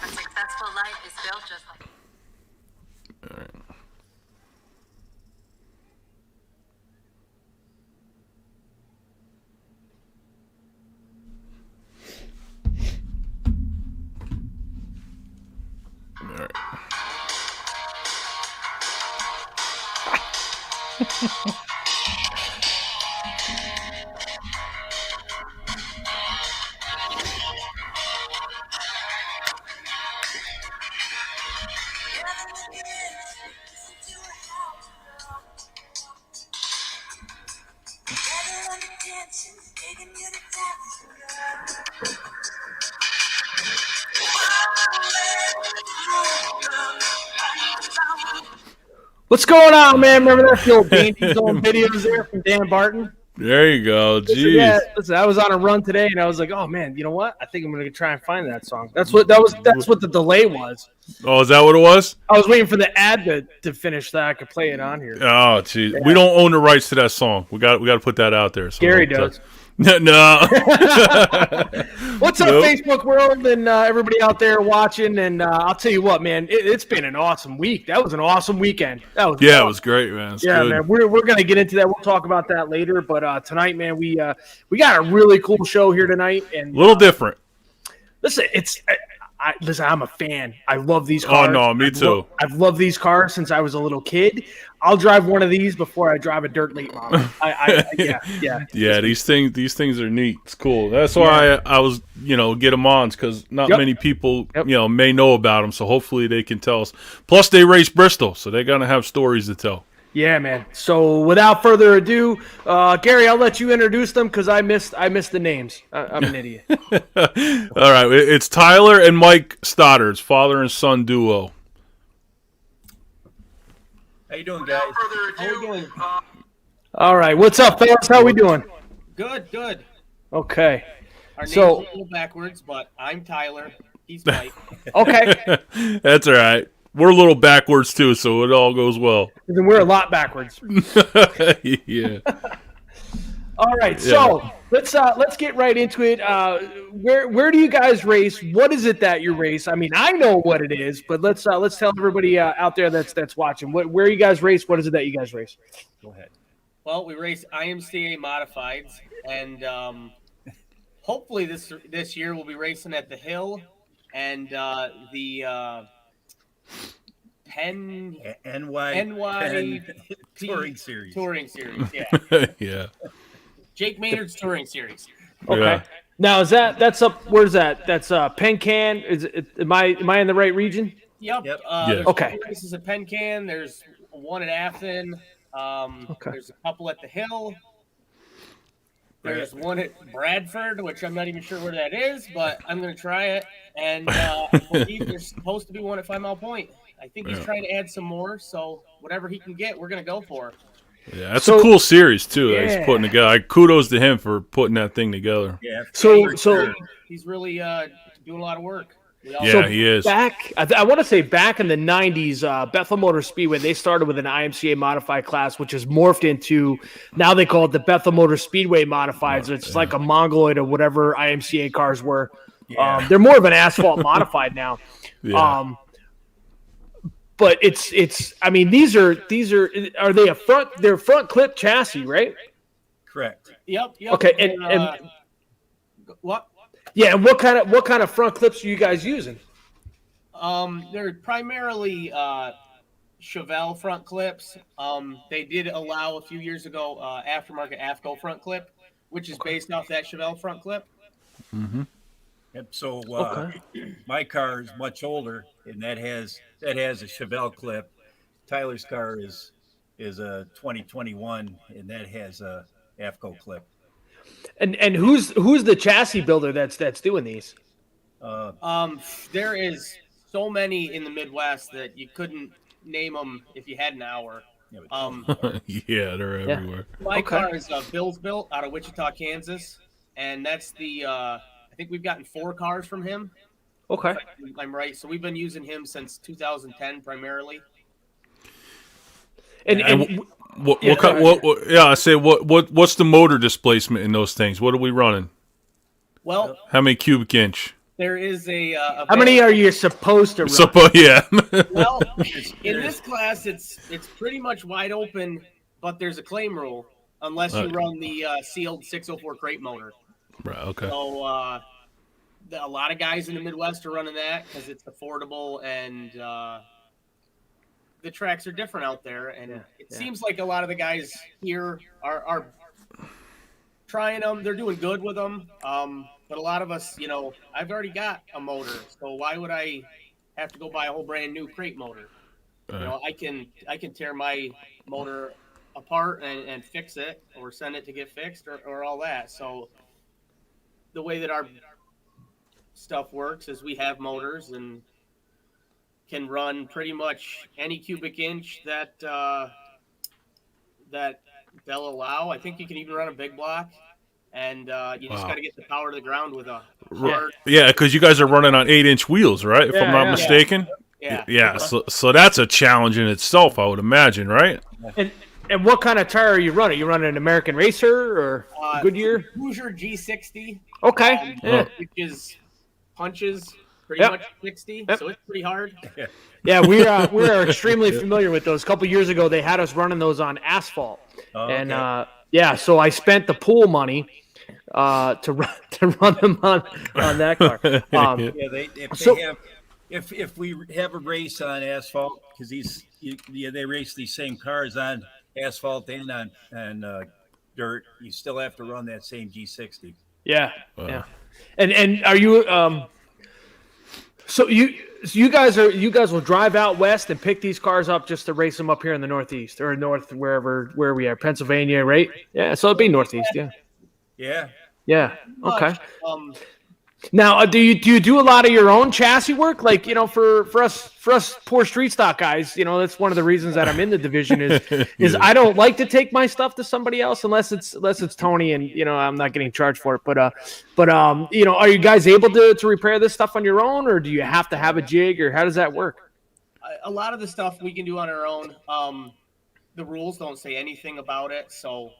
A successful life is built just like. All right. All right. What's going on, man? Remember that the old Dainty Zone videos there from Dan Barton? There you go. Jeez. Listen, I was on a run today, and I was like, "Oh man, you know what? I think I'm gonna try and find that song." That's what the delay was. Oh, is that what it was? I was waiting for the ad to finish that I could play it on here. Oh, geez. Yeah. We don't own the rights to that song. We got to put that out there. So Gary does. No. What's up, Facebook world, and everybody out there watching? And I'll tell you what, man, it's been an awesome week. That was an awesome weekend. That was It was great, man. Good. Man, we're gonna get into that. We'll talk about that later. But tonight, man, we got a really cool show here tonight, and a little different. Listen, listen, I'm a fan. I love these cars. Oh no, me too. I've loved these cars since I was a little kid. I'll drive one of these before I drive a dirt late model. Yeah. These things are neat. It's cool. That's why I was, get them on, because not many people, may know about them. So hopefully they can tell us. Plus, they race Bristol, so they're gonna have stories to tell. Yeah, man. So without further ado, Gary, I'll let you introduce them because I missed the names. I'm an idiot. All right, it's Tyler and Mike Stoddard's father and son duo. How you doing, guys? How you doing? All right, what's up, fellas? How we doing? Good. Okay. Our names are a little backwards, but I'm Tyler. He's Mike. Okay. That's all right. We're a little backwards too, so it all goes well. Then we're a lot backwards. Yeah. All right, so let's get right into it. Where do you guys race? What is it that you race? I mean, I know what it is, but let's tell everybody out there that's watching. Where you guys race? What is it that you guys race? Go ahead. Well, we race imca modifieds, and hopefully this year we'll be racing at the Hill and the Penn NY Touring Series. Touring Series, yeah. Yeah. Jake Maynard's Touring Series. Okay. Yeah. Now that's up. Where's that? That's Penn Can. Am I in the right region? Yep. Yeah. Okay. This is a Penn Can. There's one at Athen. There's a couple at the Hill. There's one at Bradford, which I'm not even sure where that is, but I'm going to try it. And I believe there's supposed to be one at 5 Mile Point. I think he's trying to add some more, so whatever he can get, we're going to go for. Yeah, that's a cool series too. That he's putting together. Kudos to him for putting that thing together. Yeah. So he's really doing a lot of work. He is. I want to say back in the 90s, Bethel Motor Speedway, they started with an IMCA modified class, which has morphed into, now they call it the Bethel Motor Speedway modifieds. It's like a Mongoloid or whatever IMCA cars were. Yeah. They're more of an asphalt modified now. Yeah. But it's. I mean, these are they they're front clip chassis, right? Correct. Yep. Okay, and what? Yeah, and what kind of front clips are you guys using? They're primarily Chevelle front clips. They did allow a few years ago aftermarket AFCO front clip, which is based off that Chevelle front clip. Mm-hmm. Yep. So my car is much older, and that has a Chevelle clip. Tyler's car is a 2021, and that has a AFCO clip. And who's the chassis builder that's doing these? There is so many in the Midwest that you couldn't name them if you had an hour. Yeah, they're everywhere. My car is Bill's built out of Wichita, Kansas, and that's the. I think we've gotten 4 cars from him. Okay, I'm right. So we've been using him since 2010 primarily. What's the motor displacement in those things? What are we running? Well, how many cubic inch? There is a How many are you supposed to run? Yeah. Well, in this class, it's pretty much wide open, but there's a claim rule unless you run the sealed 604 crate motor. Right. Okay. So a lot of guys in the Midwest are running that because it's affordable and the tracks are different out there. And it seems like a lot of the guys here are trying them. They're doing good with them. But a lot of us, I've already got a motor, so why would I have to go buy a whole brand new crate motor? I can tear my motor apart and fix it or send it to get fixed or all that. So the way that our stuff works is we have motors and can run pretty much any cubic inch that they'll allow. I think you can even run a big block. And you just got to get the power to the ground with a hard... Yeah, because you guys are running on 8-inch wheels, right? If I'm not mistaken. Yeah. So that's a challenge in itself, I would imagine, right? And what kind of tire are you running? You running an American Racer or Goodyear? Hoosier G60. Okay. Which is punches pretty much 60, so it's pretty hard. Yeah, we are extremely familiar with those. A couple years ago, they had us running those on asphalt, and so I spent the pool money to run them on that car. If we have a race on asphalt, because they race these same cars on asphalt and on dirt, you still have to run that same G60. Yeah. And are you so you guys will drive out west and pick these cars up just to race them up here in the Northeast or north where we are, Pennsylvania, right? Yeah, so it'd be Northeast, yeah. Okay. Now, do you do a lot of your own chassis work? Like, for us poor street stock guys, that's one of the reasons that I'm in the division is I don't like to take my stuff to somebody else unless it's Tony and I'm not getting charged for it. But are you guys able to repair this stuff on your own, or do you have to have a jig, or how does that work? A lot of the stuff we can do on our own. The rules don't say anything about it, so.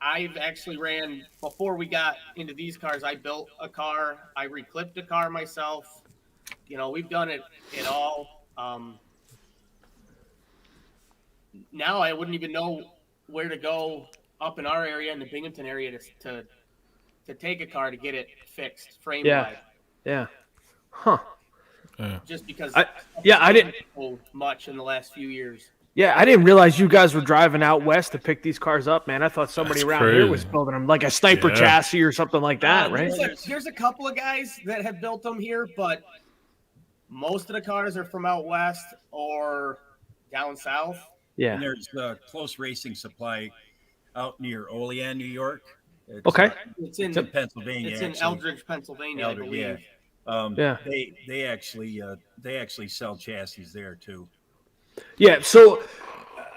I've actually ran, before we got into these cars, I built a car. I reclipped a car myself. We've done it all. Now I wouldn't even know where to go up in our area, in the Binghamton area, to take a car to get it fixed, frame-wise. Yeah. Huh. Just because I didn't so much in the last few years. Yeah, I didn't realize you guys were driving out west to pick these cars up, man. I thought somebody around here was building them, like a sniper chassis or something like that, right? There's a couple of guys that have built them here, but most of the cars are from out west or down south. Yeah. And there's Close Racing Supply out near Olean, New York. It's in Pennsylvania. It's in Eldridge, Pennsylvania, I believe. They actually sell chassis there too. Yeah, so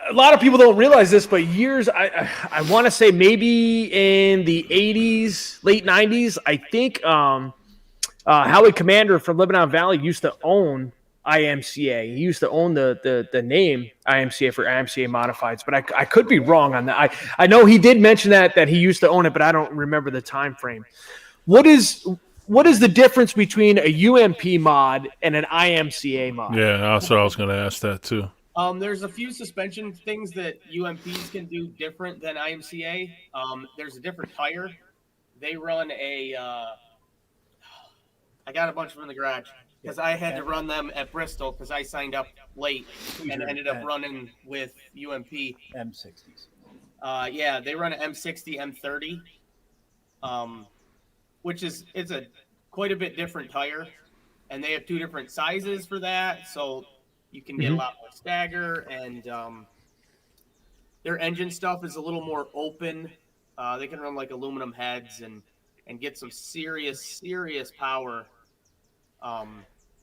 a lot of people don't realize this, but I want to say maybe in the 80s, late 90s, I think Howie Commander from Lebanon Valley used to own IMCA. He used to own the name IMCA for IMCA Modifieds, but I could be wrong on that. I know he did mention that he used to own it, but I don't remember the time frame. What is the difference between a UMP mod and an IMCA mod? Yeah, that's what I was going to ask that too. There's a few suspension things that UMPs can do different than IMCA. There's a different tire. They run I got a bunch of them in the garage because I had to run them at Bristol because I signed up late and ended up running with UMP. M60s. They run an M60, M30. Which is quite a bit different tire, and they have two different sizes for that, so you can get a lot more stagger, and their engine stuff is a little more open. They can run like aluminum heads and get some serious power.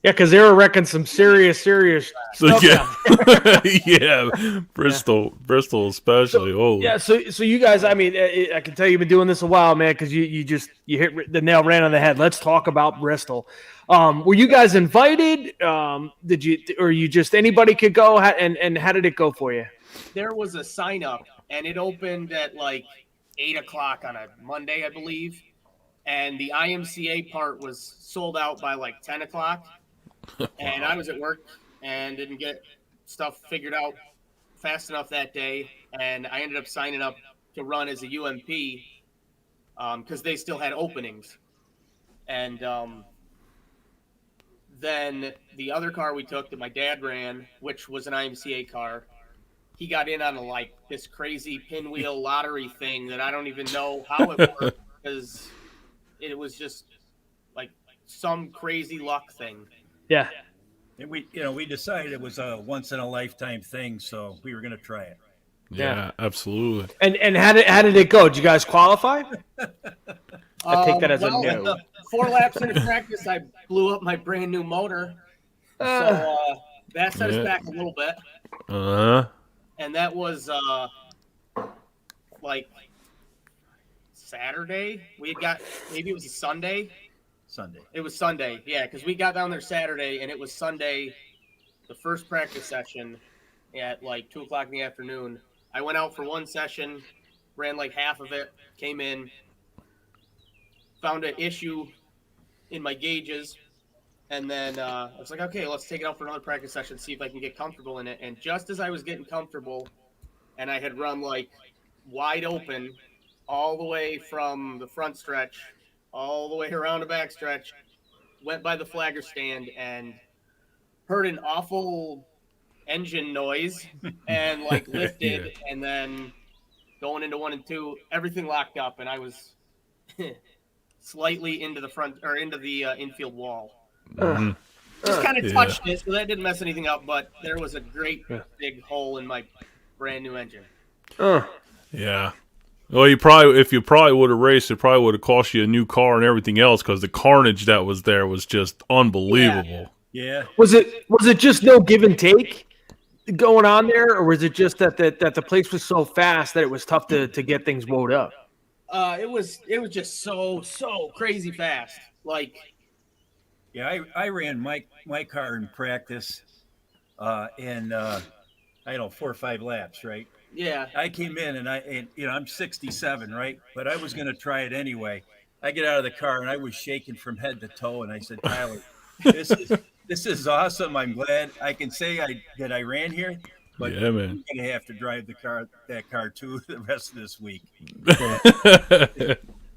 Because they were wrecking some serious stuff. Bristol especially. So you guys, I mean, I can tell you've been doing this a while, man, because you hit the nail right on the head. Let's talk about Bristol. Were you guys invited? Did you, or you just anybody could go? And how did it go for you? There was a sign up, and it opened at like 8:00 on a Monday, I believe. and the IMCA part was sold out by like 10 o'clock. And I was at work and didn't get stuff figured out fast enough that day. And I ended up signing up to run as a UMP because they still had openings. And then the other car we took that my dad ran, which was an IMCA car, he got in on like this crazy pinwheel lottery thing that I don't even know how it worked because it was just like some crazy luck thing. Yeah. And we decided it was a once in a lifetime thing, so we were going to try it. Yeah, absolutely. And how did it go? Did you guys qualify? I take that as a no. 4 laps into practice, I blew up my brand new motor, so that set us back a little bit. And that was like Saturday. We had got maybe it was a Sunday. Sunday. It was Sunday, yeah, because we got down there Saturday, and it was Sunday, the first practice session at like 2 o'clock in the afternoon. I went out for one session, ran like half of it, came in, found an issue in my gauges, and then I was like, okay, let's take it out for another practice session, see if I can get comfortable in it. And just as I was getting comfortable, and I had run like wide open all the way from the front stretch, all the way around the back stretch, went by the flagger stand and heard an awful engine noise and like lifted and then going into 1 and 2, everything locked up, and I was slightly into the front or into the infield wall. Just kind of touched it, so that didn't mess anything up, but there was a great big hole in my brand new engine. Yeah. Well, if you would have raced, it probably would have cost you a new car and everything else because the carnage that was there was just unbelievable. Yeah. Was it just no give and take going on there, or was it just that the place was so fast that it was tough to get things wound up? It was just so crazy fast. Like, yeah, I ran my car in practice, in 4 or 5 laps, right? Yeah. I came in and I'm 67, right? But I was going to try it anyway. I get out of the car and I was shaking from head to toe, and I said, Tyler, this is awesome. I'm glad I can say that I ran here, but yeah, man, I'm going to have to drive that car too the rest of this week.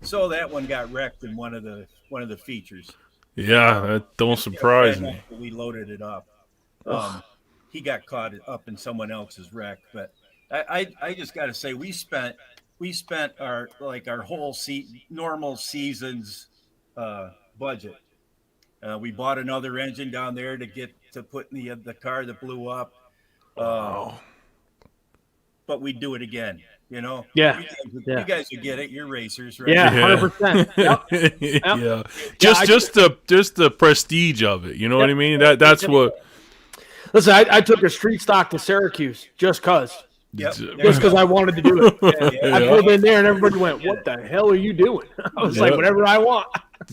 So that one got wrecked in one of the features. Yeah, that don't surprise me. We loaded it up. He got caught up in someone else's wreck, but I just got to say we spent our whole normal season's budget. We bought another engine down there to put in the car that blew up. But we'd do it again, you know? Yeah. You guys would get it. You're racers, right? Yeah, 100%. Yep. Yeah. Just the prestige of it. You know what I mean? That's what. Listen, I took a street stock to Syracuse just because. Yep. Just because I wanted to do it. I pulled in there and everybody went, "What the hell are you doing?" I was like, "Whatever I want."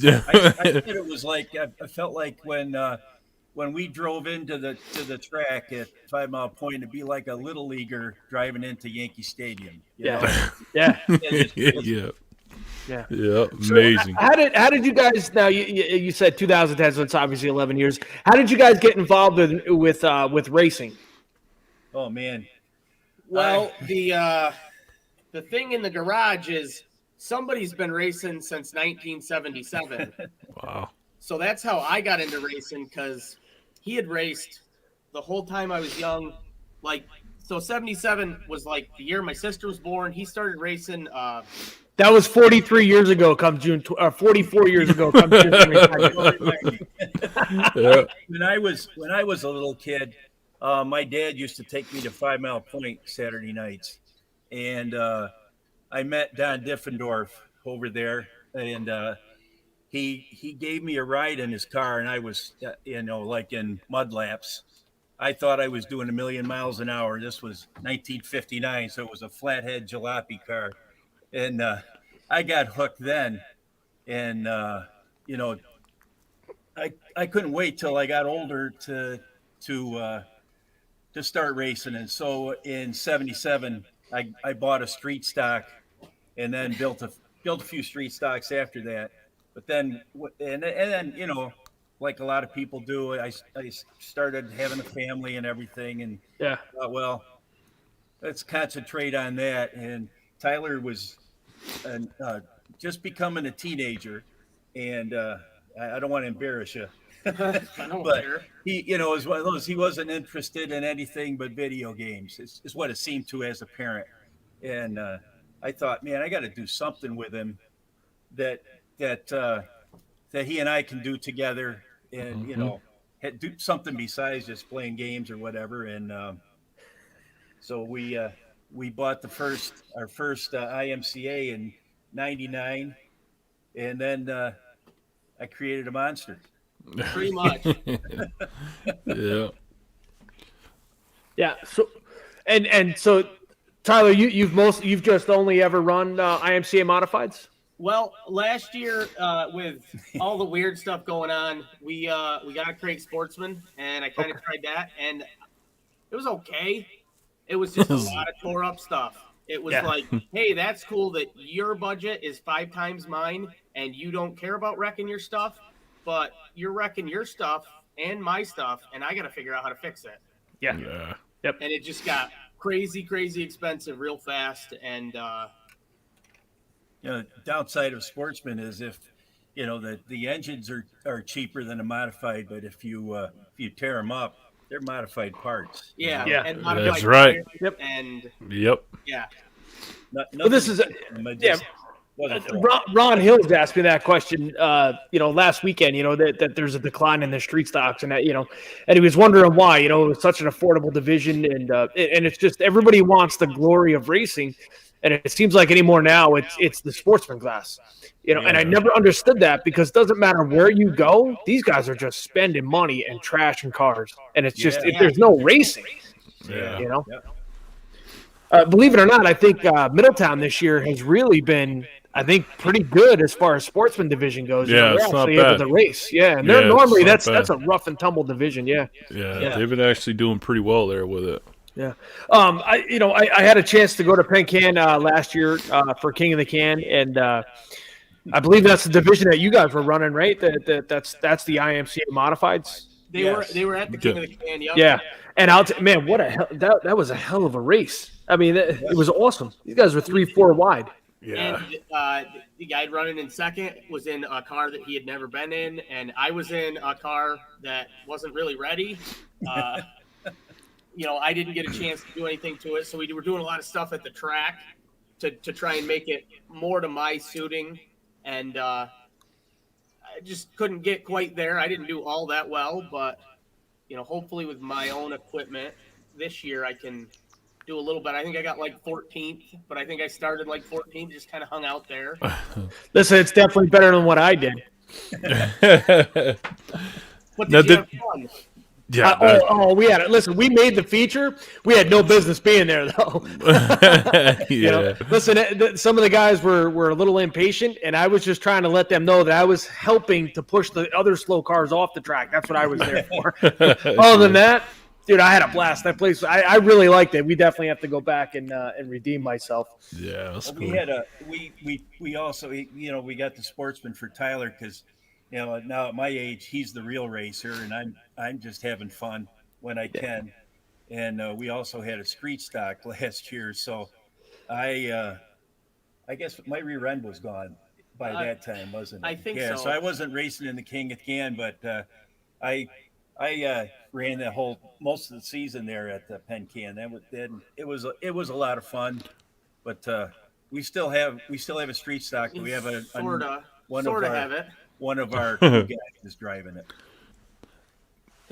I said it was like I felt like when we drove into the track at 5 Mile Point, it'd be like a little leaguer driving into Yankee Stadium. You know? Yeah. Yeah, amazing. So how did you guys? Now you said 2010, so it's obviously 11 years. How did you guys get involved with racing? Oh man. Well, the thing in the garage is somebody's been racing since 1977. Wow. So that's how I got into racing, because he had raced the whole time I was young. So 77 was like the year my sister was born. He started racing. That was 43 years ago. Come June, 44 years ago. Come June. Yeah. When I was a little kid, my dad used to take me to 5 Mile Point Saturday nights, and I met Don Diffendorf over there, and he gave me a ride in his car, and I was like in mud laps. I thought I was doing 1,000,000 miles an hour. This was 1959, so it was a flathead jalopy car, and I got hooked then, and I couldn't wait till I got older to start racing. And so in 77, I bought a street stock, and then built a few street stocks after that. but then and then like a lot of people do, I started having a family and everything, and Yeah. thought, well, let's concentrate on that. And Tyler was just becoming a teenager, and I don't want to embarrass you, I don't but care. he, is one of those. He wasn't interested in anything but video games. Is what it seemed to as a parent, and I thought, man, I got to do something with him that that uh, that he and I can do together, and do something besides just playing games or whatever. And so we bought our first IMCA in '99, and then I created a monster. Pretty much. Yeah. Yeah. So, and so, Tyler, you've just only ever run IMCA modifieds. Well, last year, with all the weird stuff going on, we got a Craig Sportsman, and I kind of tried that, and it was okay. It was just a lot of tore up stuff. It was like, hey, that's cool that your budget is 5 times mine, and you don't care about wrecking your stuff, but you're wrecking your stuff and my stuff, and I got to figure out how to fix it. Yeah. Yep. And it just got crazy expensive real fast, and downside of Sportsman is if the engines are cheaper than a modified, but if you tear them up, they're modified parts. Yeah. And that's modified right. tires, Yep. And Yep. yeah. Well, this is Ron Hills asked me that question, last weekend, that there's a decline in the street stocks and that, and he was wondering why, it was such an affordable division. And it's just, everybody wants the glory of racing. And it seems like anymore now it's the sportsman class, and I never understood that because it doesn't matter where you go. These guys are just spending money and trashing cars. And it's just, there's no racing, Yeah. Believe it or not, I think Middletown this year has really been, I think, pretty good as far as sportsman division goes. Yeah, they're it's not actually bad. able to race. Yeah, and they're Yeah, normally it's not that's bad. a rough and tumble division. Yeah. They've been actually doing pretty well there with it. Yeah. I had a chance to go to Penn Can last year for King of the Can, and I believe that's the division that you guys were running, right? That's the IMCA modifieds. They were at the King of the Can. Yep. Yeah. And man, what a hell that was a hell of a race. I mean, it was awesome. These guys were 3-4 wide. Yeah. And the guy running in second was in a car that he had never been in, and I was in a car that wasn't really ready. I didn't get a chance to do anything to it, so we were doing a lot of stuff at the track to try and make it more to my suiting, and I just couldn't get quite there. I didn't do all that well, but hopefully with my own equipment this year I can do a little bit. I think I got like 14th, but I think I started like 14th, just kind of hung out there. Listen, it's definitely better than what I did. But did you have fun? Yeah. We had it. Listen, we made the feature. We had no business being there, though. Listen, some of the guys were a little impatient, and I was just trying to let them know that I was helping to push the other slow cars off the track. That's what I was there for. Other than that, dude, I had a blast. That place, I really liked it. We definitely have to go back and redeem myself. Yeah, that's cool. We had we also we got the Sportsman for Tyler because now at my age he's the real racer and I'm just having fun when I can, and we also had a street stock last year, so I guess my rear end was gone by that time, wasn't it? I think so. so. I wasn't racing in the King of Can, but I ran the most of the season there at the Penn Can. It was a lot of fun, but we still have a street stock. We have one of our two guys is driving it.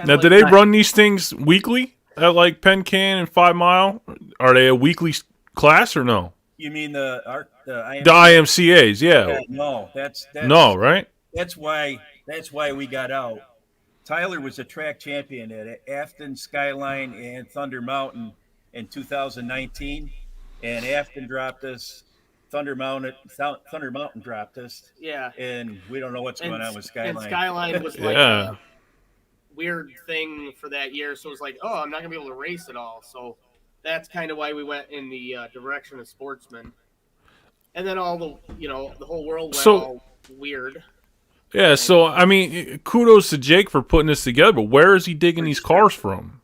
Now, do they run these things weekly at like Penn Can and 5 Mile? Are they a weekly class or no? You mean the IMCAs? Yeah. No, that's no, right? That's why we got out. Tyler was a track champion at Afton, Skyline, and Thunder Mountain in 2019, and Afton dropped us. Thunder Mountain dropped us. Yeah. And we don't know what's going on with Skyline. And Skyline was like a weird thing for that year, so it was like, oh, I'm not gonna be able to race at all. So that's kind of why we went in the direction of Sportsman. And then all the whole world went all weird. Yeah, so I mean, kudos to Jake for putting this together, but where is he digging these cars from?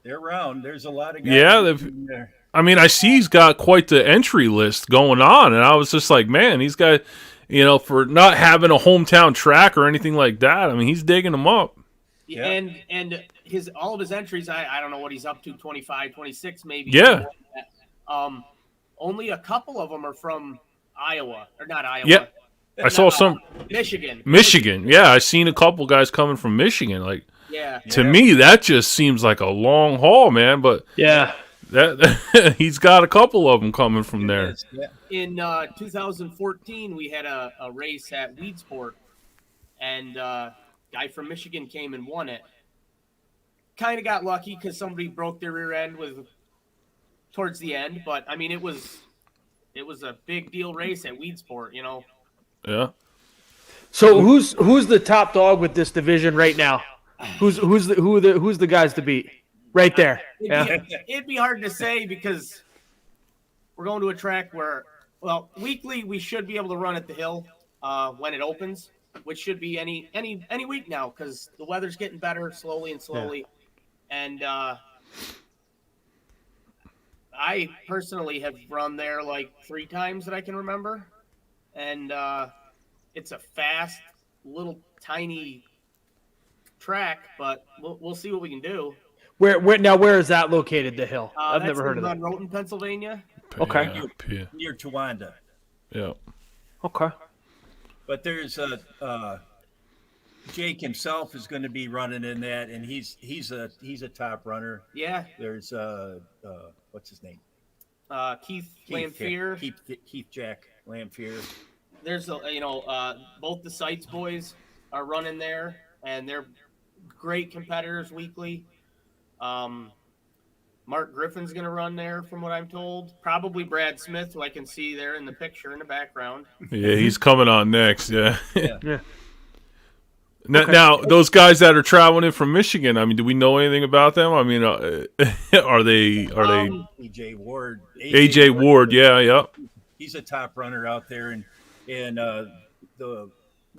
They're around. There's a lot of guys Yeah, in there. I mean, I see he's got quite the entry list going on, and I was just like, man, he's got, for not having a hometown track or anything like that. I mean, he's digging them up. Yeah. And all of his entries, I don't know what he's up to, 25, 26 maybe. Yeah. Only a couple of them are from Iowa, or not Iowa. Yeah. I saw some Michigan. Yeah, I seen a couple guys coming from Michigan. Like, yeah. To me, that just seems like a long haul, man. But yeah, that he's got a couple of them coming from there. Yeah. In 2014, we had a race at Weedsport, and guy from Michigan came and won it. Kind of got lucky because somebody broke their rear end towards the end, but I mean it was a big deal race at Weedsport, Yeah. So who's the top dog with this division right now? Who's the guys to beat right there? It'd be hard to say because we're going to a track where, weekly we should be able to run at the hill when it opens, which should be any week now because the weather's getting better slowly. Yeah. And I personally have run there like 3 times that I can remember, and it's a fast, little tiny track, but we'll see what we can do. Where is that located? The hill? I've never heard of that. Roten, Pennsylvania. Okay. Near Towanda. Yeah. Okay. But there's Jake himself is going to be running in that, and he's a top runner. Yeah. There's what's his name? Keith Lamphere. Keith Jack Lamphere. There's both the Sites boys are running there, and they're great competitors weekly. Mark Griffin's going to run there, from what I'm told. Probably Brad Smith, who I can see there in the picture in the background. Yeah, he's coming on next. Yeah. Yeah. Now, those guys that are traveling in from Michigan, I mean, do we know anything about them? I mean, are they AJ Ward? AJ Ward, yeah. He's a top runner out there, and the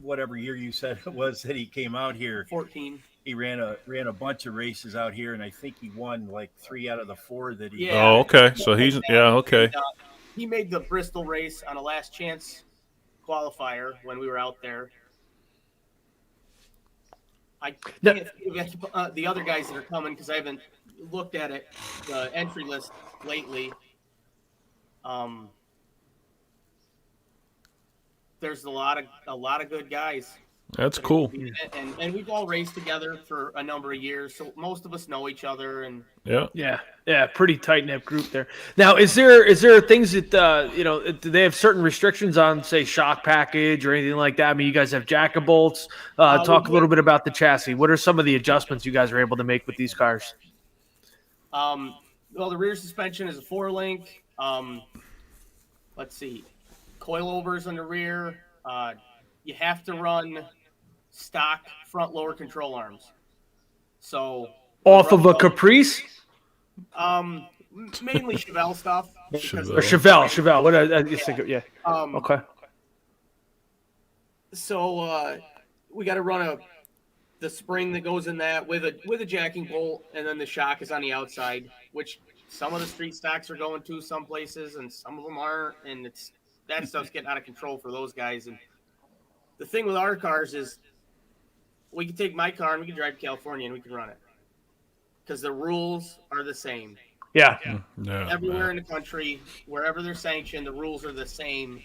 whatever year you said it was that he came out here, 14. He ran a bunch of races out here, and I think he won like 3 out of the 4 that he. Yeah. Oh, okay. So he's okay. And, he made the Bristol race on a last chance qualifier when we were out there. I can't think of the other guys that are coming because I haven't looked at the entry list lately. There's a lot of good guys. That's cool. And we've all raced together for a number of years, so most of us know each other. And yeah, pretty tight knit group there. Now, is there things that do they have certain restrictions on, say, shock package or anything like that? I mean, you guys have jack of bolts. Talk a little bit about the chassis. What are some of the adjustments you guys are able to make with these cars? Well, the rear suspension is a 4-link. Let's see, coilovers on the rear. You have to run stock front lower control arms. So off of a Caprice? Mainly Chevelle stuff. Or Chevelle. What I just think of, yeah. Okay. So we got to run the spring that goes in that with a jacking bolt, and then the shock is on the outside, which some of the street stocks are going to some places and some of them aren't, and that stuff's getting out of control for those guys. And the thing with our cars is we can take my car and we can drive to California and we can run it because the rules are the same. Yeah. Everywhere in the country, wherever they're sanctioned, the rules are the same,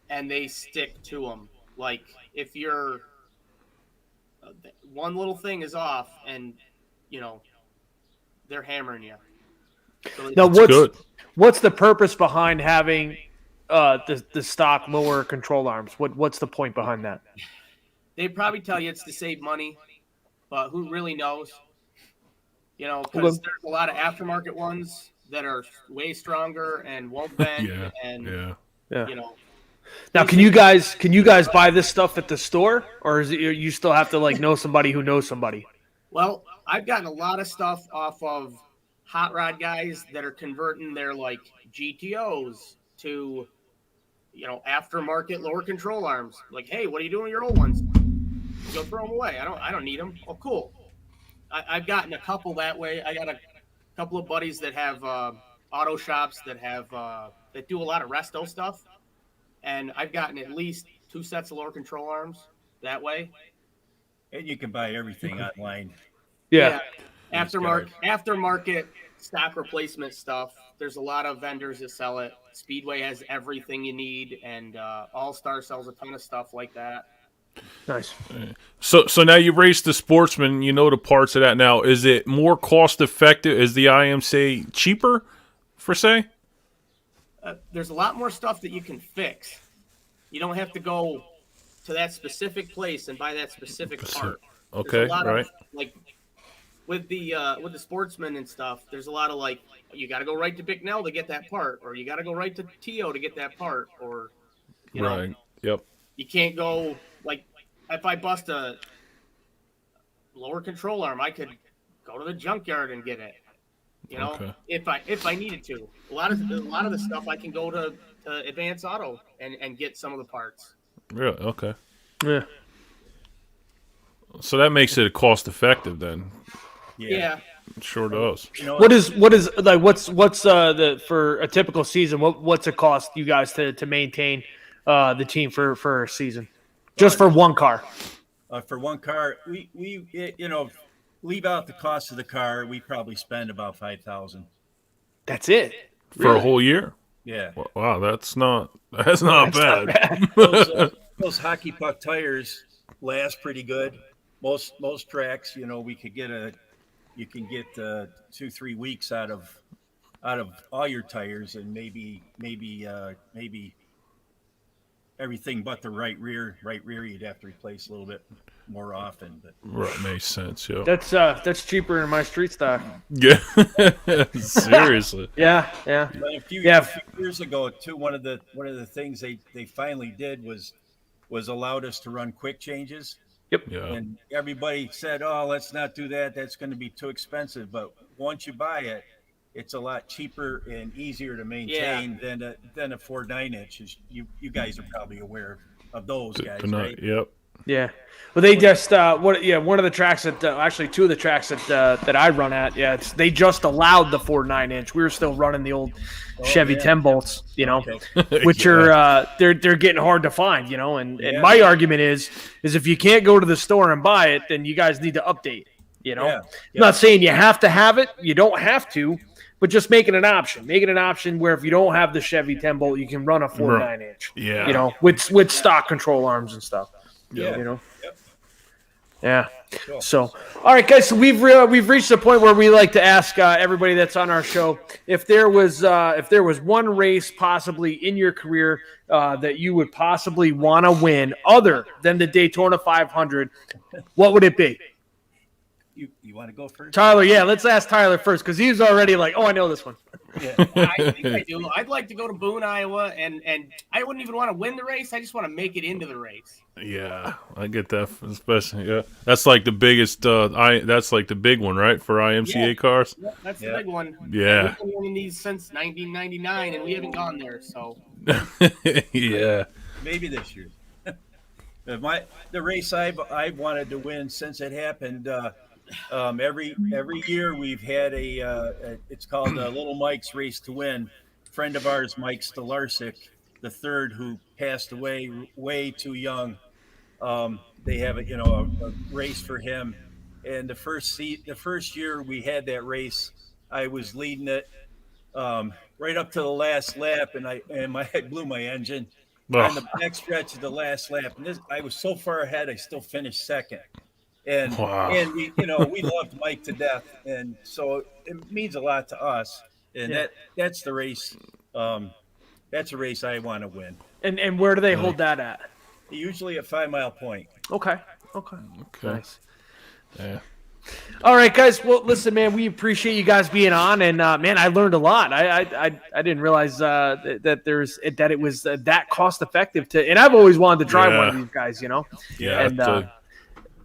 and they stick to them. Like if you're one little thing is off, and they're hammering you. So now, what's the purpose behind having the stock lower control arms? What's the point behind that? They probably tell you it's to save money, but who really knows? Because there's a lot of aftermarket ones that are way stronger and won't bend. Now, can you guys buy this stuff at the store, or is it you still have to know somebody who knows somebody? Well, I've gotten a lot of stuff off of hot rod guys that are converting their GTOs to aftermarket lower control arms. Like, hey, what are you doing with your old ones? Go throw them away. I don't need them. Oh, cool. I've gotten a couple that way. I got a couple of buddies that have auto shops that have that do a lot of resto stuff, and I've gotten at least 2 sets of lower control arms that way. And you can buy everything online. Yeah. Aftermarket stock replacement stuff. There's a lot of vendors that sell it. Speedway has everything you need, and All Star sells a ton of stuff like that. Nice. So now you've raced the Sportsman. You know the parts of that now. Is it more cost effective? Is the IMCA cheaper, for say? There's a lot more stuff that you can fix. You don't have to go to that specific place and buy that specific part. Okay, there's a lot right. of, like with the Sportsman and stuff, there's a lot of like you got to go right to Bicknell to get that part, or you got to go right to Tio to get that part, or right. Yep. You can't go like if I bust a lower control arm, I could go to the junkyard and get it. Okay. if I needed to. A lot of the stuff I can go to Advance Auto and get some of the parts. Really? Okay. Yeah. So that makes it cost effective then. Yeah. It sure does. What is like what's the for a typical season? What's it cost you guys to maintain the team for a season, just for one car? For one car, we leave out the cost of the car. We probably spend about $5,000. That's it For a whole year. Yeah. Wow, that's not bad. Those hockey puck tires last pretty good. Most tracks, we could get you can get 2-3 weeks out of all your tires, and maybe everything but the right rear you'd have to replace a little bit more often. But Right, makes sense. Yeah. That's cheaper than my street stock. Yeah. Seriously. Yeah. a few years ago, too, one of the things they finally did was allowed us to run quick changes. Yep. Yeah. And everybody said, "Oh, let's not do that. That's going to be too expensive." But once you buy it, it's a lot cheaper and easier to maintain than a 4.9 inch. You guys are probably aware of those guys, right? Yep. Yeah. Well, they just one of the tracks that actually two of the tracks that I run at, they just allowed the 4.9 inch. We were still running the old Chevy 10 bolts, which are they're getting hard to find, and my argument is if you can't go to the store and buy it, then you guys need to update. I'm not saying you have to have it, you don't have to, but just make it an option. Make it an option where if you don't have the Chevy 10 bolt, you can run a 4.9 inch. Yeah. With stock control arms and stuff. Yeah. Yeah. So, all right, guys. So we've reached the point where we like to ask everybody that's on our show if there was one race possibly in your career that you would possibly want to win other than the Daytona 500, what would it be? You want to go first, Tyler? Yeah, let's ask Tyler first because he's already like, oh, I know this one. Yeah, I think I do. I'd like to go to Boone, Iowa, and I wouldn't even want to win the race. I just want to make it into the race. Yeah, I get that, especially. That's like the biggest. That's like the big one, right, for IMCA cars. Yeah, that's the big one. Yeah, we've been winning these since 1999, and we haven't gone there. So. Yeah. Maybe this year. The race I've wanted to win since it happened. Every year we've had it's called Little Mike's Race to Win. A friend of ours, Mike Stolarsik, the third, who passed away way too young. They have a race for him. And the first year we had that race, I was leading it right up to the last lap, and I blew my engine on the back stretch of the last lap. And I was so far ahead, I still finished second. And we loved Mike to death, and so it means a lot to us. And that's the race. That's a race I want to win. And where do they hold that at? Usually at 5 Mile Point. Okay. Nice. Yeah. All right, guys. Well, listen, man, we appreciate you guys being on, and man, I learned a lot. I didn't realize that it was that cost effective to, and I've always wanted to try one of these guys, Yeah. And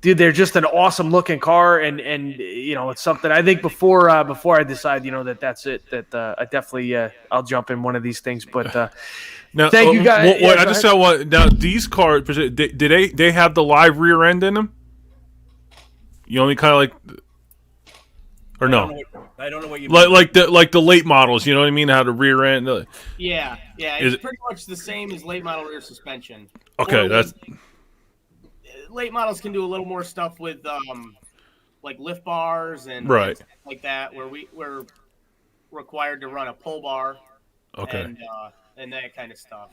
dude, they're just an awesome looking car, and it's something I think before I decide, that's it. That I definitely I'll jump in one of these things. But Now, Thank you, guys. What Yeah, I go just ahead. said, what now? These cars, did they have the live rear end in them? You only kind of like, or no? I don't know what you mean. Like the late models. You know what I mean? How the rear end Yeah, Is it's it- pretty much the same as late model rear suspension. Okay, Or that's late models can do a little more stuff with like lift bars and Right. stuff like that, where we're required to run a pull bar okay. and that kind of stuff.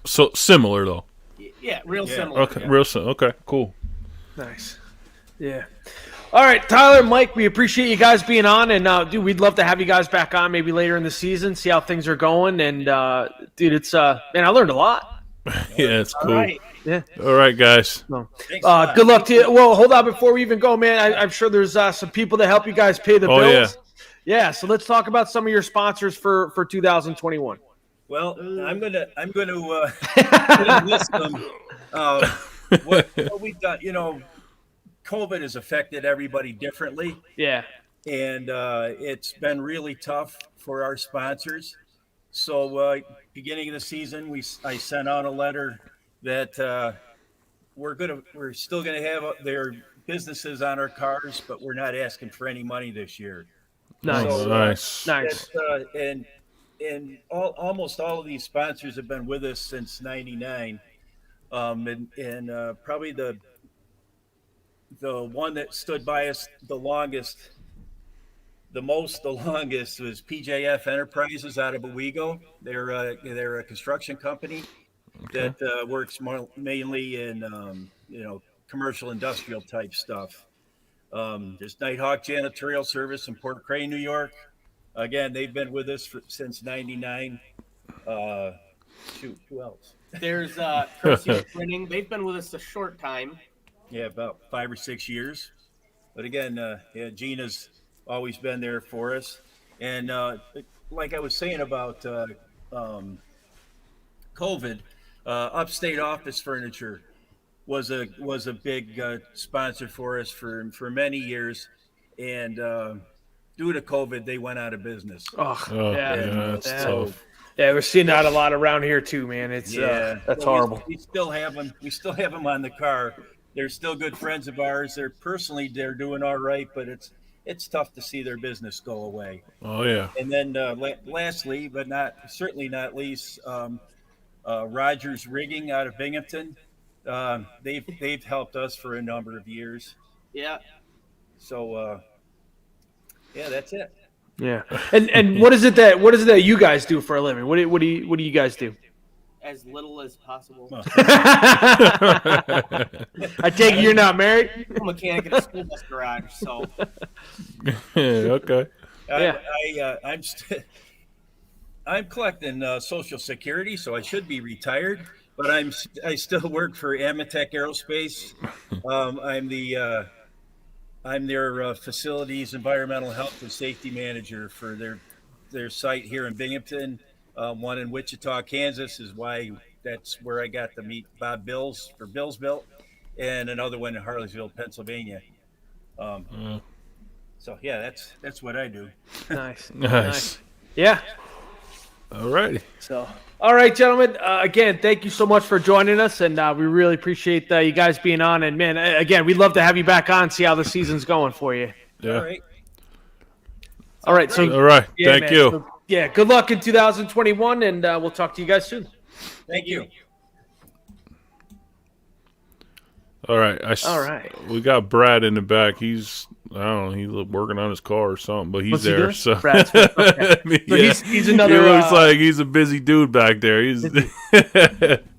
So similar though. Yeah, real similar. Okay, Yeah. real simple. Okay, cool. Nice. Yeah. All right, Tyler, Mike, we appreciate you guys being on, and dude, we'd love to have you guys back on maybe later in the season, see how things are going, and dude, it's man, I learned a lot. Yeah, it's cool. All right. Yeah. All right, guys. Thanks a lot. Good luck to you. Well, hold on before we even go, man. I'm sure there's some people that help you guys pay the Oh, bills. Yeah. So let's talk about some of your sponsors for 2021. Well, I'm gonna list them. What we've done, COVID has affected everybody differently, Yeah. and it's been really tough for our sponsors. So, beginning of the season, I sent out a letter that we're still gonna have their businesses on our cars, but we're not asking for any money this year. Nice. Oh, nice. Nice. And almost all of these sponsors have been with us since '99, and probably the one that stood by us the longest was PJF Enterprises out of Owego. They're a construction company that works mainly in commercial industrial type stuff. There's Nighthawk Janitorial Service in Port Crane, New York. Again, they've been with us since '99. Who else? There's Curcio Printing. They've been with us a short time. Yeah, about 5 or 6 years. But again, Gina's always been there for us. And like I was saying about COVID, Upstate Office Furniture was a big sponsor for us for many years. And due to COVID, they went out of business. Oh, Oh, yeah. that's tough. Yeah, we're seeing that a lot around here too, man. It's that's So horrible. We still have them. We still have them on the car. They're still good friends of ours. They're doing all right, but it's tough to see their business go away. Oh yeah. And then lastly, but certainly not least, Rogers Rigging out of Binghamton. They've helped us for a number of years. Yeah. So that's it. Yeah. And what is it that you guys do for a living? What do you guys do? As little as possible. I take it you're not married? I'm a mechanic at a school bus garage, so Okay. I'm collecting Social Security, so I should be retired. But I still work for Amatec Aerospace. I'm their facilities environmental health and safety manager for their site here in Binghamton. One in Wichita, Kansas that's where I got to meet Bob Bills for Bills Built, and another one in Harleysville, Pennsylvania. So yeah, that's what I do. Nice. Yeah. All righty. So, all right, gentlemen. Again, thank you so much for joining us, and we really appreciate you guys being on. And man, again, we'd love to have you back on, see how the season's going for you. Yeah. All right. All right. So, All right. yeah, Thank man. you. So, yeah. Good luck in 2021, and we'll talk to you guys soon. Thank you. All right. All right. We got Brad in the back. He's he's working on his car or something, but he's What's he there. doing? So, Brad's okay. I mean, So yeah. he's another. He looks like he's a busy dude back there. He's All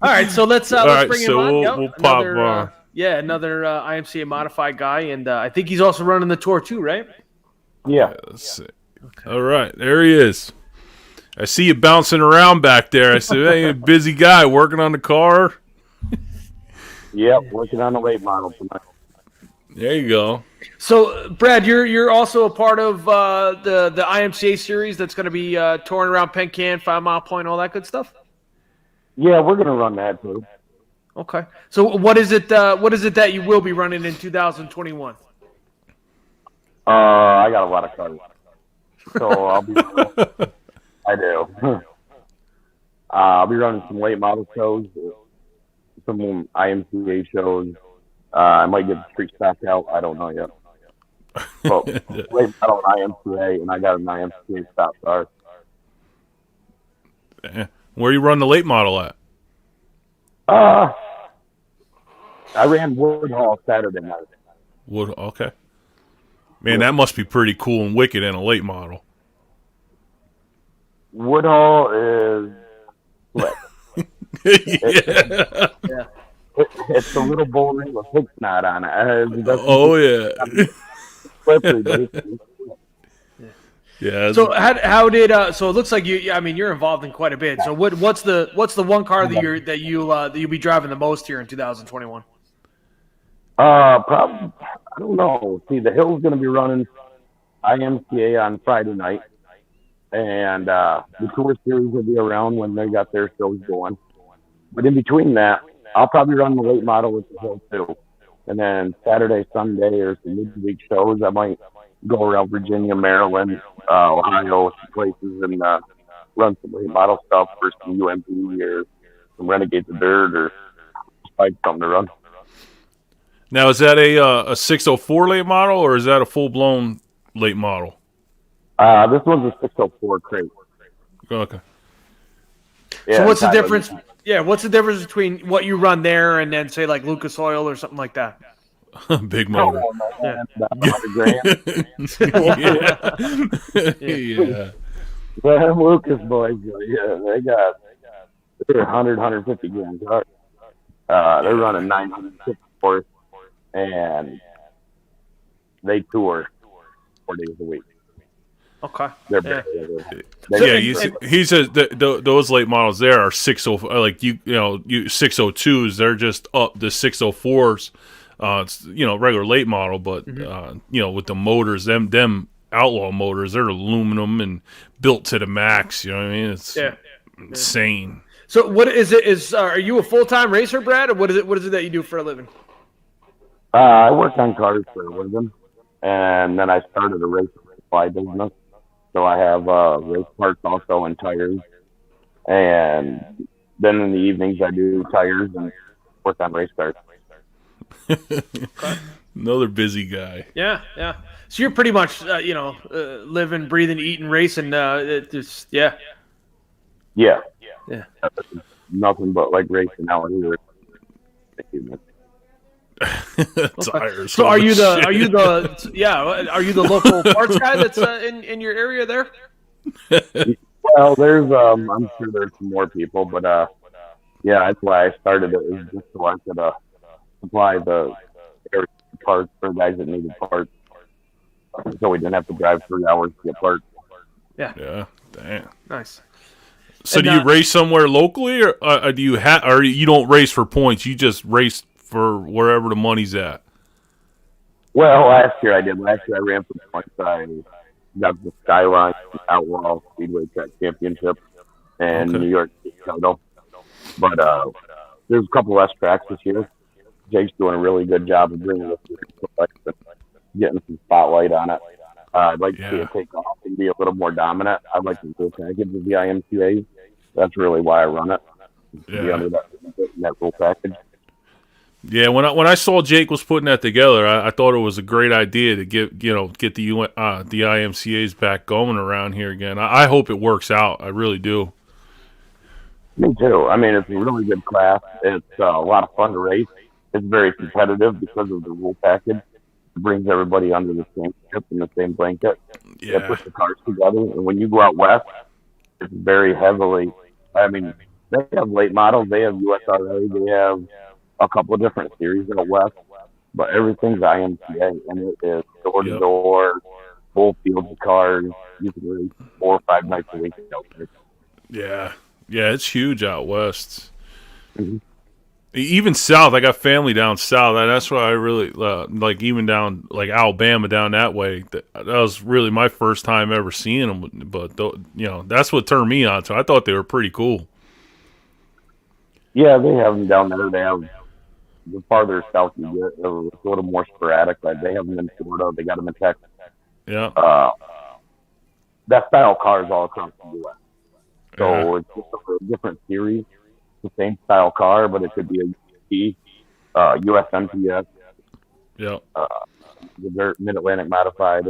right, so let's right, bring so him on. we'll pop another, on. Another IMCA modified guy, and I think he's also running the tour too, right? Yeah. Let's see. All right, there he is. I see you bouncing around back there. I said, "Hey, a busy guy working on the car." Yep. Working on the late model tonight. There you go. So, Brad, you're also a part of the IMCA series that's going to be touring around Penn Can, 5 Mile Point, all that good stuff. Yeah, we're gonna run that too. Okay. So, what is it? What is it that you will be running in 2021? I got a lot of cars, so I'll be. I do. I'll be running some late model shows, some IMCA shows. I might get the street stock out. I don't know yet. But late model and IMCA, and I got an IMCA stop car. Where you run the late model at? I ran Woodhall Saturday night. Okay. Man, that must be pretty cool and wicked in a late model. Woodhall is slick. Yeah. It's a little boring with hook knot on it. Oh yeah. Slippery, but it's Yeah. So how did so it looks like you? I mean, you're involved in quite a bit. So what's the one car that you'll be driving the most here in 2021? probably, I don't know. See, the Hill's going to be running IMCA on Friday night, and the Tour Series will be around when they got their shows going. But in between that, I'll probably run the late model with the Hill too. And then Saturday, Sunday, or some midweek shows, I might go around Virginia, Maryland, Ohio, some places, and run some late model stuff for some UMP or some Renegades of Dirt or find something to run. Now, is that a 604 late model or is that a full blown late model? This one's a 604 crate. Okay. Yeah, So what's the difference? Yeah, what's the difference between what you run there and then say like Lucas Oil or something like that? Big motor. Yeah. Yeah. Them Lucas boys, yeah, they're 150 grand cars. They're running 950 horse, and they tour 4 days a week. Okay. They're He says that those late models there are 604, like you 602s. They're just up the 604s. It's regular late model, but with the motors, them outlaw motors, they're aluminum and built to the max. You know what I mean? It's insane. So what is it? Are you a full-time racer, Brad, or what is it? What is it that you do for a living? I worked on cars for a living, and then I started a race supply business. So I have race parts also and tires, and then in the evenings I do tires and work on race cars. Another busy guy. Yeah. So you're pretty much living, breathing, eating, racing. Yeah. Nothing but like racing out here. Tires. So are you the local parts guy that's in your area there? Well, there's I'm sure there's some more people, but that's why I started it, is just so I could supply the area parts for guys that needed parts, so we didn't have to drive 3 hours to get parts. Yeah. Damn. Nice. So do you race somewhere locally, or do you or you don't race for points? You just race for wherever the money's at? Well, last year I did. Last year I ran for points. I got the Skyline Outlaw Speedway Track Championship and New York title. But there's a couple less tracks this year. Jake's doing a really good job of bringing us and getting some spotlight on it. I'd like to see it take off and be a little more dominant. I'd like to do a package of the IMCA. That's really why I run it. Be under that rule package. Yeah, when I saw Jake was putting that together, I thought it was a great idea to get the IMCA's back going around here again. I hope it works out. I really do. Me too. I mean, it's a really good class. It's a lot of fun to race. It's very competitive because of the rule package. It brings everybody under the same ship and the same blanket. Yeah. It puts the cars together. And when you go out west, it's very heavily. I mean, they have late models. They have USRA. They have a couple of different series out west. But everything's IMCA. And it is door-to-door, full fields of cars. You can race 4 or 5 nights a week out there. Yeah. Yeah, it's huge out west. Mm-hmm. Even south, I got family down south. That's why I really like. Even down like Alabama, down that way. That was really my first time ever seeing them. But that's what turned me on. So I thought they were pretty cool. Yeah, they have them down there. They have the farther south you get, it's a little more sporadic. Like they have them in Florida. They got them in Texas. Yeah. That style cars all across the U.S. So it's just a different series, the same style car, but it could be a USP, USMPS, the Mid-Atlantic modified.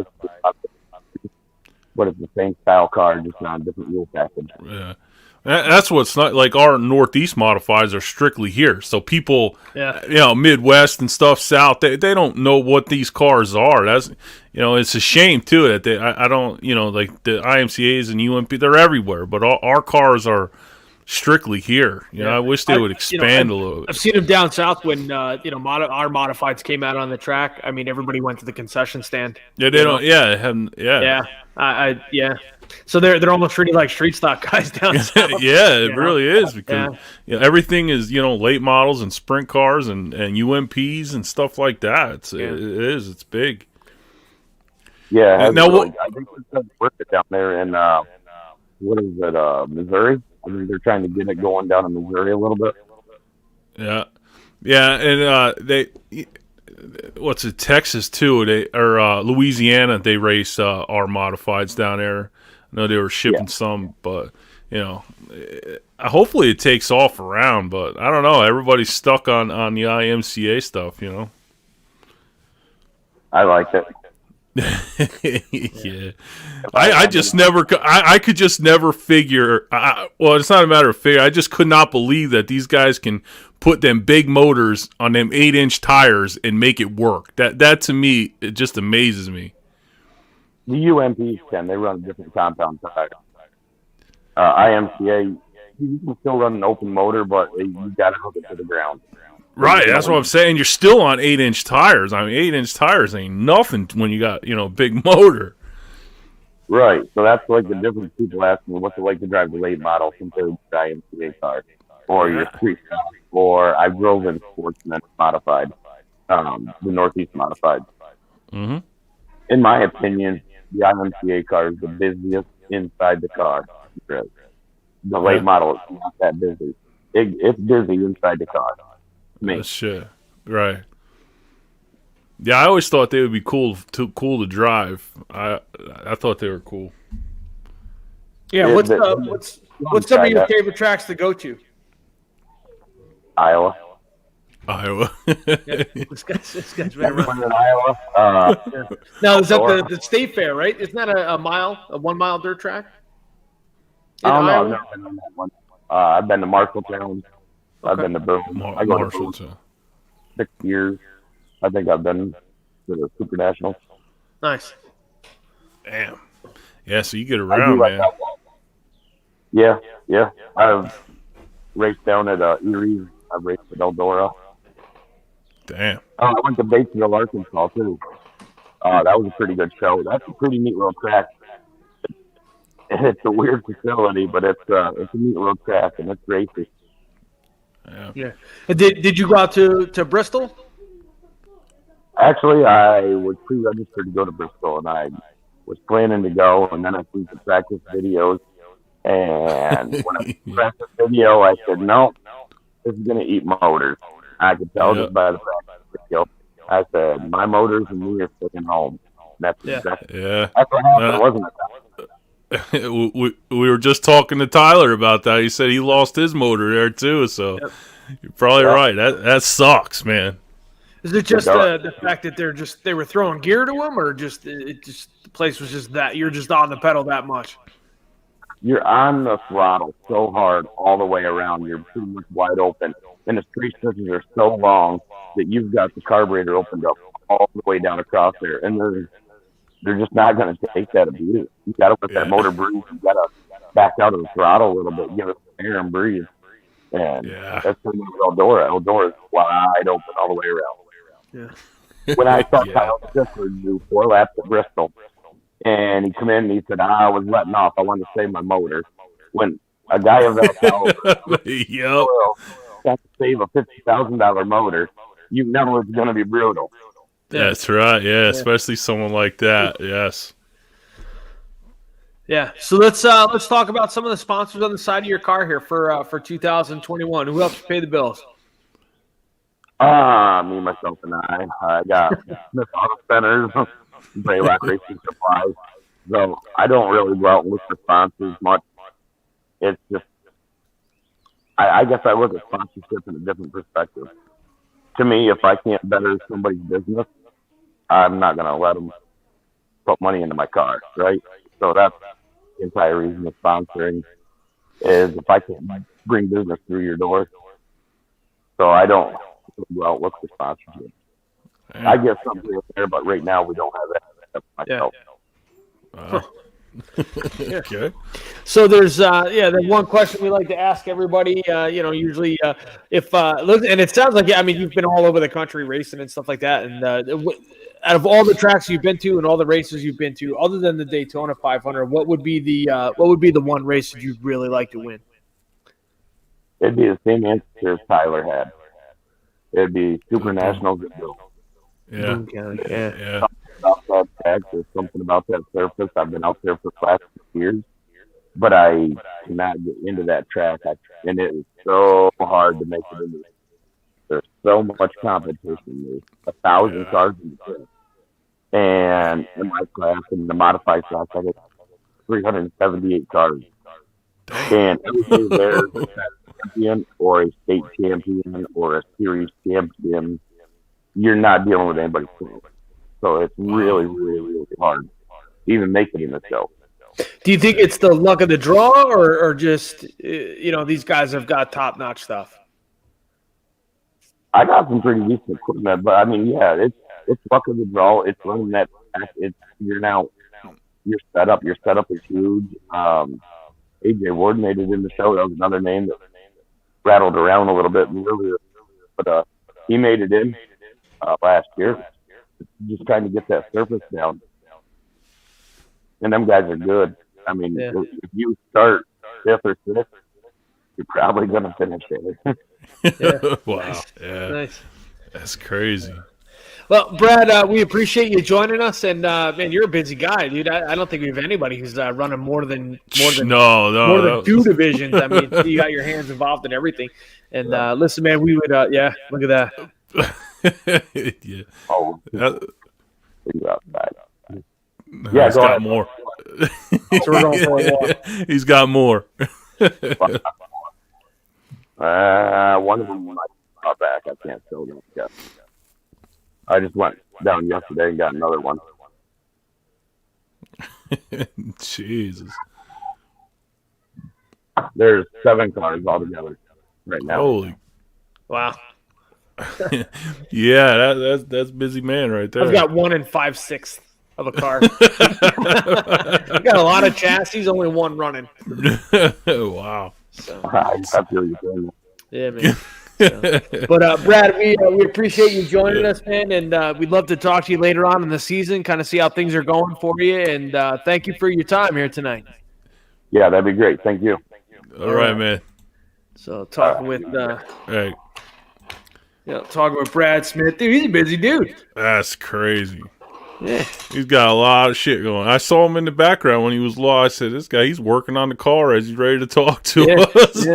But it's the same style car, just on a different wheel package. Yeah. That's what's not like. Our Northeast modifieds are strictly here, so people, Midwest and stuff, South, they don't know what these cars are. That's it's a shame too that I don't like the IMCA's and UMP, they're everywhere, but our cars are strictly here. I wish they would expand a little bit. I've seen them down south when our modifieds came out on the track. I mean, everybody went to the concession stand. Yeah, they don't. Yeah. So they're almost treated like street stock guys down south. It really is, because everything is late models and sprint cars and UMPs and stuff like that. It's big. Yeah. Now what? I think it's worth it down there in what is it, Missouri? I mean, they're trying to get it going down in Missouri a little bit. Yeah, and they. What's it? Texas too? Louisiana? They race our modifieds down there. I know they were shipping some, but hopefully it takes off around. But I don't know. Everybody's stuck on the IMCA stuff. I like it. Yeah, I just never. I could just never figure. Well, it's not a matter of figure. I just could not believe that these guys can put them big motors on them 8-inch tires and make it work. That to me, it just amazes me. The UMPs they run a different compound tire. IMCA, you can still run an open motor, but you got to hook it to the ground. Right, that's what I'm saying. You're still on 8-inch tires. I mean, 8-inch tires ain't nothing when you got big motor. Right, so that's like the difference. People ask me what's it like to drive the late model compared to the IMCA car, or your street stock, or I drove in Sportsman modified, the Northeast modified. Mm-hmm. In my opinion, the IMCA car is the busiest inside the car. The late model is not that busy. It's busy inside the car. Shit. Right. Yeah, I always thought they would be cool to drive. I thought they were cool. Yeah, what's some of your favorite tracks to go to? Iowa. This guy's been around. In Iowa. Now, is that the state fair, right? Isn't that a 1 mile dirt track? No, I've never been on that one. I've been to Marshalltown. I've been to Boone. I go to Boone 6 years. I think I've been to the Super Nationals. Nice. Damn. Yeah, so you get around, man. Yeah. I've raced down at Erie. I've raced at Eldora. Damn. I went to Batesville, Arkansas, too. That was a pretty good show. That's a pretty neat little track. It's a weird facility, but it's a neat little track, and it's racing. Yeah. Did you go out to Bristol? Actually, I was pre-registered to go to Bristol, and I was planning to go, and then I seen some practice videos, and when I practice video, I said, no, this is going to eat motors. I could tell just by the practice video. I said, my motors and me are sticking home. That's what happened, wasn't it? We were just talking to Tyler about that. He said he lost his motor there too, so you're probably right. That sucks, man. Is it just the fact that they were throwing gear to him, or just the place was just that you're just on the pedal that much? You're on the throttle so hard all the way around. You're pretty much wide open, and the street stretches are so long that you've got the carburetor opened up all the way down across there, and they're just not going to take that abuse. You got to let that motor breathe. You got to back out of the throttle a little bit, give it some air and breathe. And that's pretty much Eldora. Eldora is wide open all the way around. Yeah. When I saw Kyle Stifler do 4 laps at Bristol, and he come in and he said, I was letting off. I wanted to save my motor. When a guy of that caliber got to save a $50,000 motor, you know it's going to be brutal. That's right. Yeah, especially someone like that. Yes. Yeah. So let's talk about some of the sponsors on the side of your car here for 2021. Who helps pay the bills? Me, myself, and I got Smith Auto Centers, Braylock Racing Supplies. So I don't really go out and look for sponsors much. it's just, I guess I look at sponsorship in a different perspective. To me, if I can't better somebody's business, I'm not going to let them put money into my car, right? So that's the entire reason of sponsoring is if I can't bring business through your door. So I don't go out look for sponsorship. I get something there, but right now we don't have that myself. Okay. So there's the one question we like to ask everybody. Usually if and it sounds like you've been all over the country racing and stuff like that. And out of all the tracks you've been to and all the races you've been to, other than the Daytona 500, what would be the one race that you'd really like to win? It'd be the same answer as Tyler had. It'd be Super Nationals at Bill. Yeah. Yeah. About that track, there's something about that surface. I've been out there for the last 6 years, but I cannot get into that track, and it is so hard to make it into. There's so much competition. There's 1,000 cars in the track, and in my class, in the modified class, I got 378 cars, and everybody there is a champion or a state champion or a series champion. You're not dealing with anybody close. So it's really, really, really hard to even make it in the show. Do you think it's the luck of the draw or just, these guys have got top-notch stuff? I got some pretty decent equipment, but, it's luck of the draw. It's running that track. Your setup. Your setup is huge. AJ Ward made it in the show. That was another name that rattled around a little bit earlier. But he made it in last year. Just trying to get that surface down. And them guys are good. If you start 5th or 6th, you're probably going to finish there. Wow. Yeah. Nice. That's crazy. Well, Brad, we appreciate you joining us, and man, you're a busy guy, dude. I don't think we have anybody who's running more than 2 divisions. You got your hands involved in everything. And listen, man, we would look at that. Yeah. Oh, he's got more. So we're going for a walk. He's got more. One of them might come back. I can't tell them yet. I just went down yesterday and got another one. Jesus. There's 7 cars altogether right now. Holy. Wow. Yeah, that's busy man right there. I've got 1 5/6 of a car. I've got a lot of chassis, only 1 running. Wow. So, I feel you saying that. yeah, man. So, but Brad, we appreciate you joining us, man, and we'd love to talk to you later on in the season, kind of see how things are going for you. And thank you for your time here tonight. Yeah, that'd be great. Thank you. All right, man. So talking with Hey. Talking with Brad Smith, dude. He's a busy dude. That's crazy. Yeah, he's got a lot of shit going. I saw him in the background when he was low. I said, "This guy, he's working on the car as he's ready to talk to us."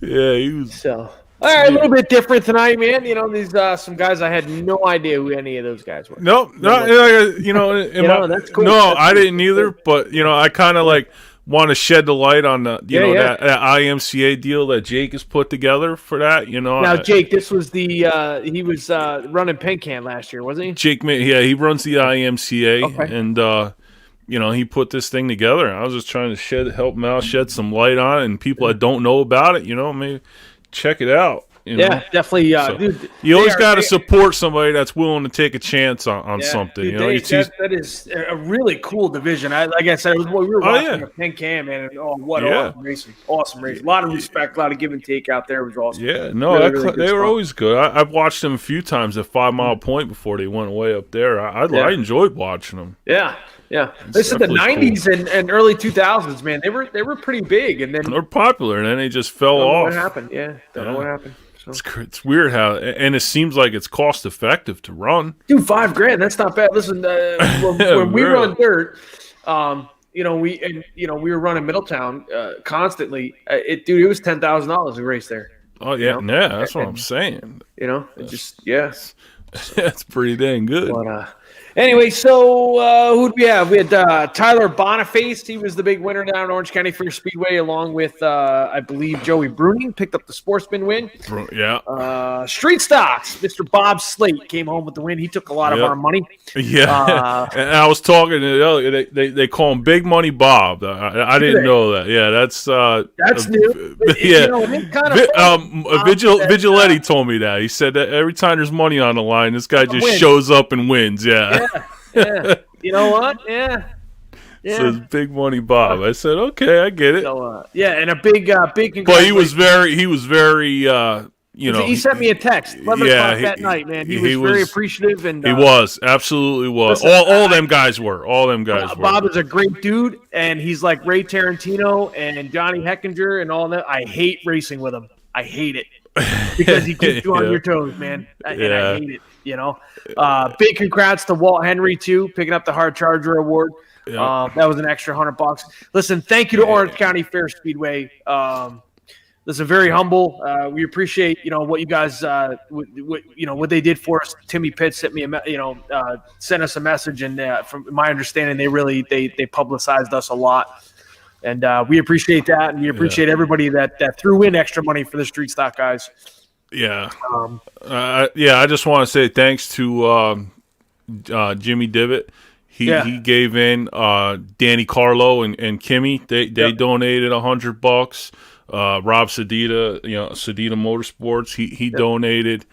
Yeah, he was. So, all right, a little bit different tonight, man. These some guys I had no idea who any of those guys were. No, that's cool. No, I didn't either. But I kind of want to shed the light on the that IMCA deal that Jake has put together for that. Now, Jake, this was he was running Penn last year, wasn't he? Jake, he runs the IMCA, okay. And he put this thing together. I was just trying to help him out, shed some light on it, and people that don't know about it, maybe check it out. Definitely. Dude, you always got to support somebody that's willing to take a chance on something. Dude, that is a really cool division. Like I said, we were watching Penn, man. And, awesome racing! Awesome racing! A lot of respect, a lot of give and take out there. It was awesome. Yeah, no, really they were always good. I've watched them a few times at 5 Mile Point before they went way up there. I enjoyed watching them. Yeah. Listen, the '90s and early 2000s, man, they were pretty big, and then they're popular, and then they just fell off. What happened? Yeah, don't know what happened. So. It's weird how, and it seems like it's cost effective to run. Dude, $5,000, that's not bad. Listen, when we run dirt, we were running Middletown constantly. It was $10,000 a race there. Oh yeah, that's what I'm saying. It just that's pretty dang good. But Anyway, so who do we have? We had Tyler Boniface. He was the big winner down at Orange County Fair Speedway, along with, I believe, Joey Bruning picked up the Sportsman win. Yeah. Street Stocks, Mr. Bob Slate came home with the win. He took a lot of our money. Yeah. And I was talking to they call him Big Money Bob. I didn't know that. Yeah, that's new. Yeah. Vigilante told me that. He said that every time there's money on the line, this guy just shows up and wins. Yeah. You know what? Yeah. Says Big Money Bob. I said, okay, I get it. So, and a big But he was very he sent me a text 11 o'clock that night, man. He was very appreciative, and he was absolutely was. Listen, all them guys were. Bob is a great dude, and he's like Ray Tarantino and Johnny Heckinger and all that. I hate racing with him. I hate it because he keeps you on your toes, man. And I hate it. Big congrats to Walt Henry too, picking up the Hard Charger Award. That was an extra $100. Listen, thank you to Orange County Fair Speedway. Listen, very humble. We appreciate what you guys what they did for us. Timmy Pitts sent me sent us a message, and from my understanding, they publicized us a lot, and we appreciate that, and we appreciate everybody that threw in extra money for the Street Stock guys. Yeah. I just want to say thanks to Jimmy Divitt. He gave in Danny Carlo and Kimmy. They donated $100. Rob Sedita, Sedita Motorsports, he donated.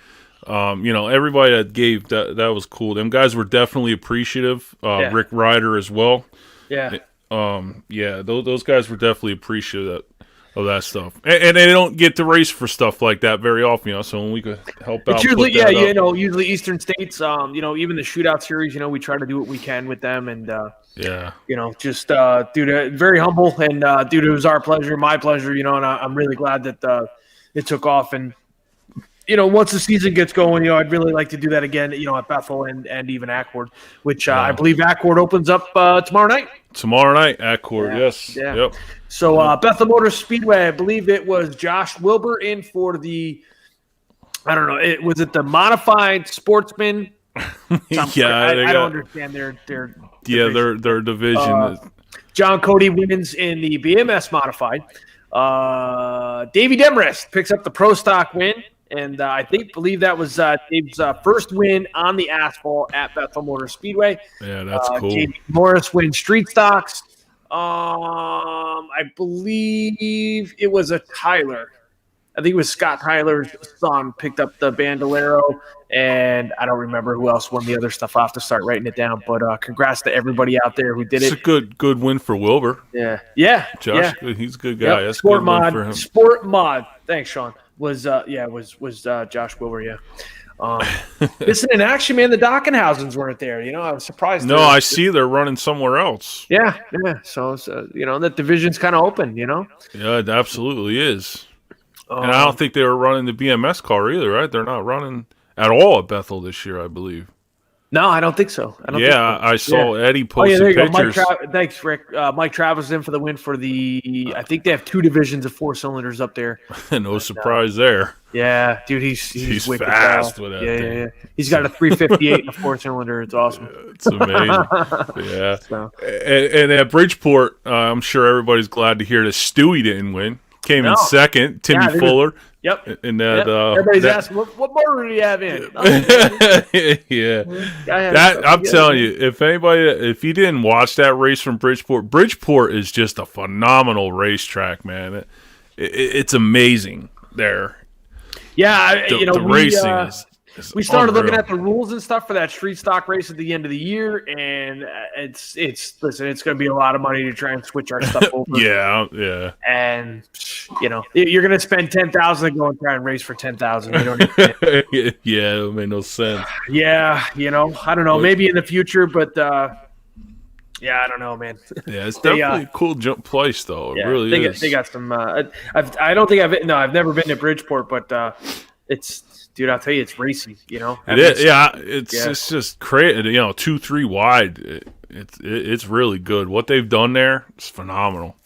Everybody that gave that was cool. Them guys were definitely appreciative. Rick Ryder as well. Yeah. Those guys were definitely appreciative of that stuff, and they don't get to race for stuff like that very often. So when we could help out, it's usually usually Eastern States. Even the shootout series, we try to do what we can with them, and dude, very humble, and dude, it was our pleasure, my pleasure, and I'm really glad that it took off, and once the season gets going, I'd really like to do that again, at Bethel and even Accord, which I believe Accord opens up tomorrow night. Tomorrow night, Accord, yes. Yeah. Yep. So Bethel Motor Speedway, I believe it was Josh Wilbur in for the, I don't know, was it the modified Sportsman? I don't understand their division. John Cody wins in the BMS modified. Davey Demarest picks up the Pro Stock win, and I believe that was Dave's first win on the asphalt at Bethel Motor Speedway. Yeah, that's cool. Jamie Morris wins Street Stocks. I believe it was a Tyler. I think it was Scott Tyler's son picked up the Bandolero, and I don't remember who else won the other stuff. I'll have to start writing it down. But congrats to everybody out there who did it. It's a good win for Wilbur. Yeah. Josh, he's a good guy. Yep. That's Sport good mod. win for him. Sport mod. Thanks, Sean. Was Josh Wilbur? Yeah. Listen, in action, man, the Dockenhausens weren't there. I was surprised. No, I see they're running somewhere else. Yeah. So that division's kind of open. Yeah, it absolutely is. And I don't think they were running the BMS car either, right? They're not running at all at Bethel this year, I believe. No, I don't think so. I saw Eddie posted pictures. Thanks, Rick. Mike Travis in for the win for the. I think they have 2 divisions of 4 cylinders up there. No surprise there. Yeah, dude, he's fast with that. Yeah. He's got a 358 and a 4-cylinder. It's awesome. It's amazing. Yeah. So. And at Bridgeport, I'm sure everybody's glad to hear that Stewie didn't win. Came in second. Timmy Fuller. Yep. And that everybody's asking, what motor do you have in? I'm telling you, if you didn't watch that race from Bridgeport is just a phenomenal racetrack, man. It's amazing there. Yeah, the racing is we started unreal. looking at the rules and stuff for that street stock race at the end of the year, and it's going to be a lot of money to try and switch our stuff over. Yeah. And you're going to spend $10,000 to go and try and race for $10,000. You don't yeah, it made no sense. Yeah, I don't know. Maybe in the future, but I don't know, man. Yeah, it's definitely a cool jump place, though. It really is. They got some. I've never been to Bridgeport, but it's. Dude, I'll tell you, it's racy. It is. Yeah, it's just crazy. 2-3 wide. It's really good. What they've done there is phenomenal.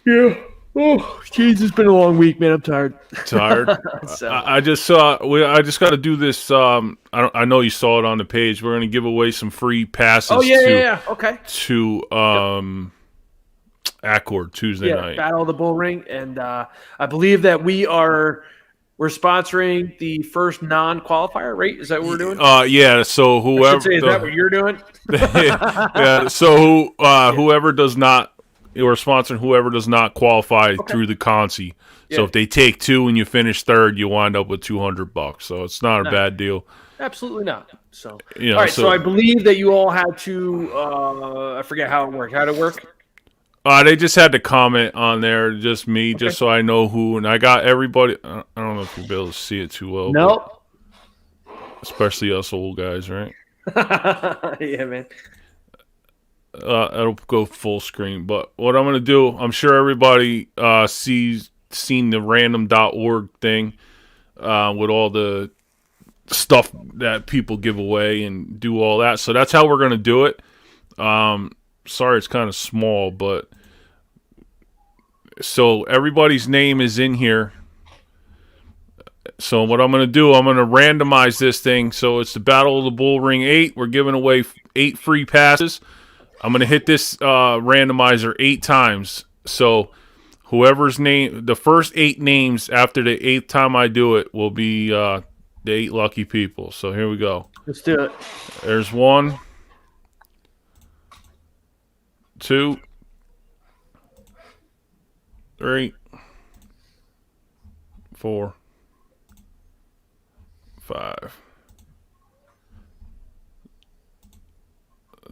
Yeah. Oh, jeez, it's been a long week, man. I'm tired. Tired. So. I just saw. I just got to do this. I know you saw it on the page. We're going to give away some free passes. Oh yeah. Okay. To Accord Tuesday night. Battle of the Bull Ring, and I believe that we're sponsoring the first non-qualifier, right? Is that what we're doing? Yeah. So whoever is that what you're doing? yeah. So whoever does not. We're sponsoring whoever does not qualify through the Consi. Yeah. So if they take 2 and you finish third, you wind up with $200. So it's not a bad deal. Absolutely not. So all right. So I believe that you all had to. I forget how it worked. How did it work? They just had to comment on there, just me, just so I know who, and I got everybody. I don't know if you'll be able to see it too well. Nope. Especially us old guys, right? Yeah, man. It'll go full screen. But what I'm going to do, I'm sure everybody seen the random.org thing with all the stuff that people give away and do all that. So that's how we're going to do it. Sorry, it's kind of small, but so everybody's name is in here. So what I'm going to do, I'm going to randomize this thing. So it's the Battle of the Bull Ring 8. We're giving away 8 free passes. I'm going to hit this randomizer 8 times. So whoever's name, the first 8 names after the 8th time I do it will be the 8 lucky people. So here we go. Let's do it. There's 1, 2, 3, 4, 5.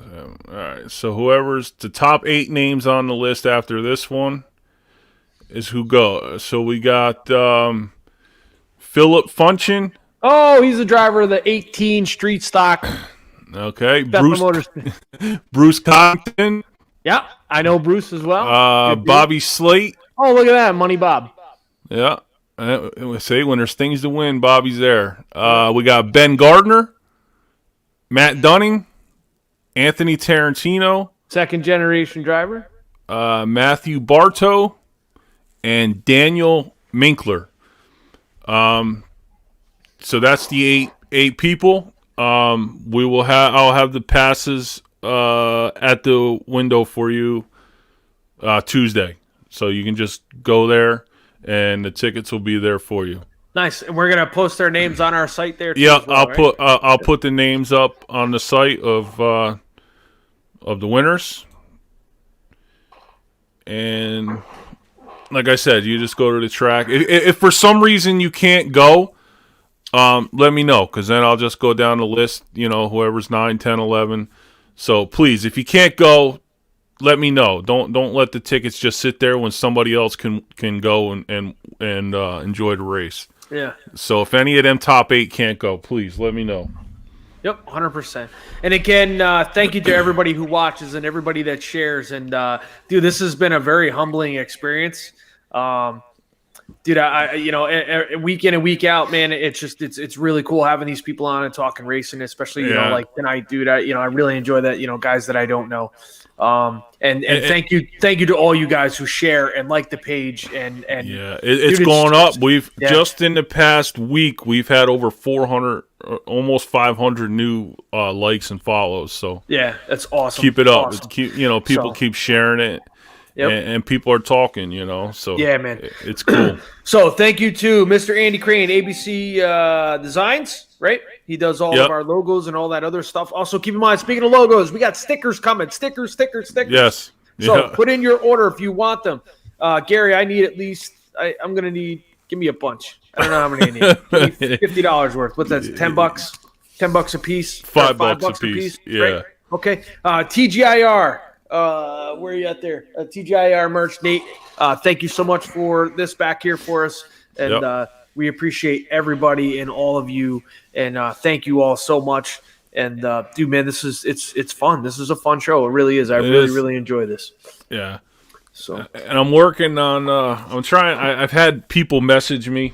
All right, so whoever's the top 8 names on the list after this one is who goes. So we got Philip Funchen. Oh, he's the driver of the 18 Street Stock. Okay, Bruce Compton. Yeah, I know Bruce as well. Bobby Slate. Oh, look at that, Money Bob. Yeah, say when there's things to win, Bobby's there. We got Ben Gardner, Matt Dunning, Anthony Tarantino, second generation driver, Matthew Bartow, and Daniel Minkler. So that's the eight people. I'll have the passes at the window for you Tuesday, so you can just go there and the tickets will be there for you. Nice, and we're gonna post their names on our site there. Yeah, well, I'll put the names up on the site of the winners, and like I said, you just go to the track. If for some reason you can't go, let me know, because then I'll just go down the list. Whoever's 9, 10, 11. So please, if you can't go, let me know. Don't let the tickets just sit there when somebody else can go and enjoy the race. Yeah. So if any of them top 8 can't go, please let me know. Yep, 100%. And again, thank you to everybody who watches and everybody that shares. And dude, this has been a very humbling experience. Dude, I week in and week out, man, it's really cool having these people on and talking racing, especially like tonight, dude. I really enjoy that. Guys that I don't know. And thank you to all you guys who share and like the page and yeah, it's going up. We've just in the past week we've had over 400, almost 500 new likes and follows. So yeah, that's awesome. Keep it up. Awesome. People keep sharing it. Yep. And people are talking, so yeah, man, it's cool. So thank you to Mr. Andy Crane, ABC Designs, right? He does all of our logos and all that other stuff. Also, keep in mind, speaking of logos, we got stickers coming. Stickers. Yes. So put in your order if you want them. Gary, I need at least. I'm gonna need. Give me a bunch. I don't know how many I need. Give me $50 worth. What's that? $10? $10 a piece. $5 a piece. Yeah. Right? Okay. TGIR. Where are you at there? TGIR merch, Nate. Thank you so much for this back here for us, and we appreciate everybody and all of you, and thank you all so much. And dude, man, it's fun. This is a fun show. It really is. I really enjoy this. Yeah. So, and I'm working on. I'm trying. I've had people message me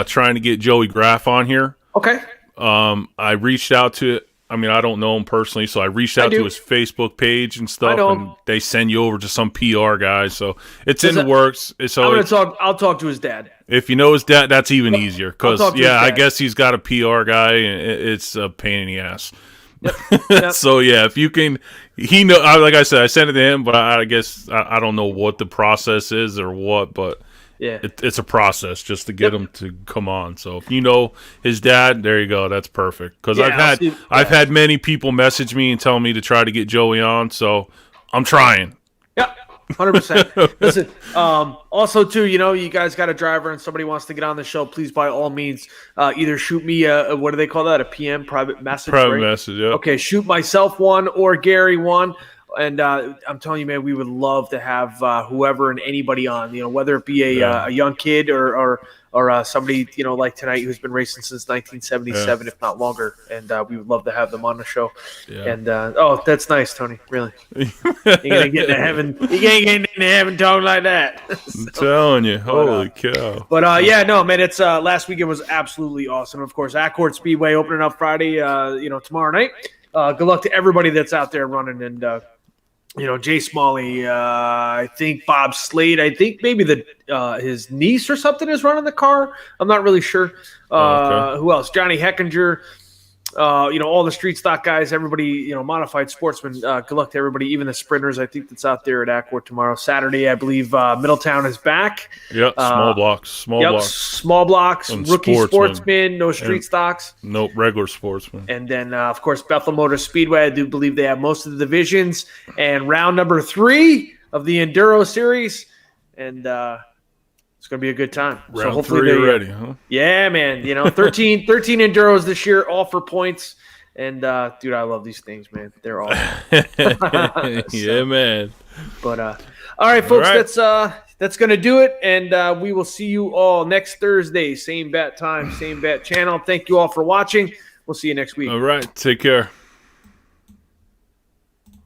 trying to get Joey Graff on here. Okay. I reached out to I mean, I don't know him personally, so I reached out to his Facebook page and stuff, and they send you over to some PR guy. So it's in the works. So I'll talk to his dad. If you know his dad, that's even easier. Because I guess he's got a PR guy, and it's a pain in the ass. Yep. So yeah, if you can, like I said, I sent it to him, but I guess I don't know what the process is or what, but yeah, it's a process just to get him to come on. So if you know his dad, there you go. That's perfect. Because I've had many people message me and tell me to try to get Joey on, so I'm trying. Yep. 100%. Listen, also too, you guys got a driver and somebody wants to get on the show, please by all means, either shoot me what do they call that? A PM, private message. Message, yeah. Okay, shoot myself one or Gary one. And I'm telling you, man, we would love to have whoever and anybody on, whether it be a young kid or somebody, like tonight who's been racing since 1977, if not longer. And we would love to have them on the show. Yeah. And, that's nice, Tony. Really. You're going to get into heaven. You can't get into heaven talking like that. I'm telling you. Holy cow. But, man, it's last weekend was absolutely awesome. Of course, Accord Speedway opening up Friday, tomorrow night. Good luck to everybody that's out there running. And, Jay Smalley, I think Bob Slade, I think maybe his niece or something is running the car. I'm not really sure. Who else? Johnny Heckinger, all the street stock guys, everybody, modified sportsmen. Good luck to everybody, even the sprinters, I think, that's out there at Accord tomorrow. Saturday, I believe Middletown is back. Yep, small blocks. Rookie sportsmen, no street stocks. Nope, regular sportsmen. And then, of course, Bethel Motor Speedway. I do believe they have most of the divisions. And round number 3 of the Enduro Series. And it's going to be a good time. Round so hopefully they're ready, huh? Yeah, man. 13 Enduros this year, all for points. And, dude, I love these things, man. They're awesome. Yeah, man. But, all right, folks, that's going to do it. And we will see you all next Thursday. Same bat time, same bat channel. Thank you all for watching. We'll see you next week. All right. Take care.